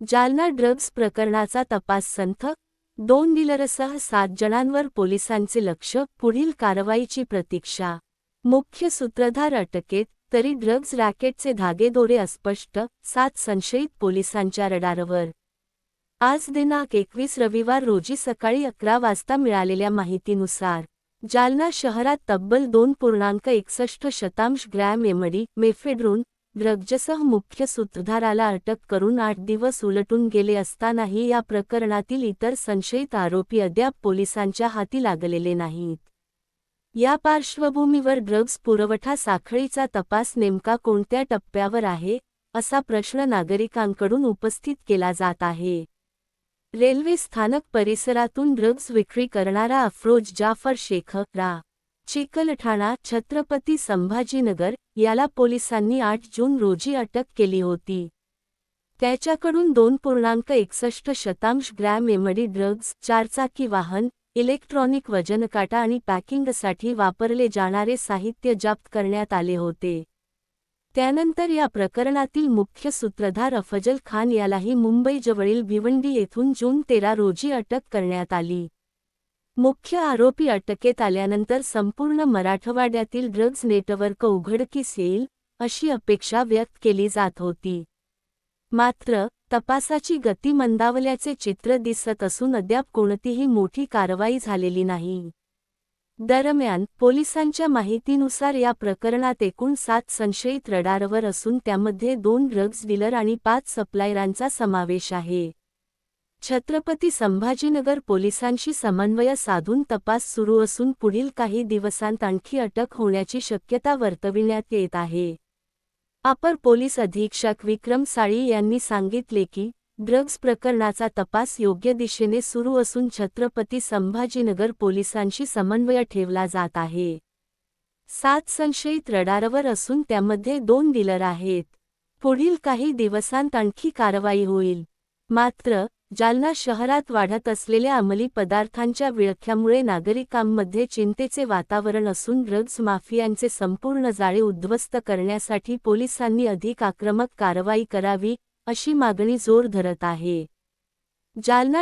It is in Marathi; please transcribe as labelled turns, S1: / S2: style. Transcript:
S1: जालना ड्रग्ज प्रकरणाचा तपास संथ, 2 डीलरसह 7 जणांवर पोलिसांचे लक्ष, पुढील कारवाईची प्रतीक्षा. मुख्य सूत्रधार अटकेत, तरी ड्रग्ज रॅकेटचे धागेदोरे अस्पष्ट, 7 संशयित पोलिसांच्या रडारवर. आज दिनांक 21 रविवार रोजी सकाळी 11 वाजता मिळालेल्या माहितीनुसार जालना शहरात तब्बल 2.61 ग्रॅम एमडी मेफेड्रोन ड्रग्जसह मुख्य सूत्रधाराला अटक करून 8 दिवस उलटून गेले असतानाही या प्रकरणातील इतर संशयित आरोपी अद्याप पोलिसांच्या हाती लागलेले नाहीत. या पार्श्वभूमीवर ड्रग्ज पुरवठा साखळीचा तपास नेमका कोणत्या टप्प्यावर आहे, असा प्रश्न नागरिकांकडून उपस्थित केला जात आहे. रेल्वे स्थानक परिसरातून ड्रग्ज विक्री करणारा अफरोज जाफर शेख रा. चिकलठाणा, छत्रपती संभाजीनगर याला पोलिसांनी 8 जून रोजी अटक केली होती. त्याच्याकडून 2.61 ग्रॅम एमडी ड्रग्ज, 4चाकी वाहन, इलेक्ट्रॉनिक वजनकाटा आणि पॅकिंगसाठी वापरले जाणारे साहित्य जप्त करण्यात आले होते. त्यानंतर या प्रकरणातील मुख्य सूत्रधार अफजल खान यालाही मुंबईजवळील भिवंडी येथून जून 13 रोजी अटक करण्यात आली. मुख्य आरोपी अटकेत आल्यानंतर संपूर्ण मराठवाड्यातील ड्रग्ज नेटवर्क उघडकीस येईल, अशी अपेक्षा व्यक्त केली जात होती. मात्र, तपासाची गती मंदावल्याचे चित्र दिसत असून अद्याप कोणतीही मोठी कारवाई झालेली नाही. दरम्यान, पोलिसांच्या माहितीनुसार या प्रकरणात एकूण 7 संशयित रडारवर असून त्यामध्ये 2 ड्रग्ज डीलर आणि 5 सप्लायरांचा समावेश आहे. छत्रपती संभाजीनगर पोलिसांशी समन्वय साधून तपास सुरू असून पुढील काही दिवसांत आणखी अटक होण्याची शक्यता वर्तविण्यात येत आहे. अपर पोलीस अधीक्षक विक्रम साळी यांनी सांगितले की, ड्रग्ज प्रकरणाचा तपास योग्य दिशेने सुरू असून छत्रपती संभाजीनगर पोलिसांशी समन्वय ठेवला जात आहे. 7 संशयित रडारवर असून त्यामध्ये 2 डीलर आहेत. पुढील काही दिवसांत आणखी कारवाई होईल. मात्र, जालना शहरात वाढत असलेल्या अंमली पदार्थांच्या विळख्यामुळे नागरिकांमध्ये चिंतेचे वातावरण असून ड्रग्ज माफियांचे संपूर्ण जाळे उद्ध्वस्त करण्यासाठी पोलिसांनी अधिक आक्रमक कारवाई करावी, अशी मागणी जोर धरत आहे. जालना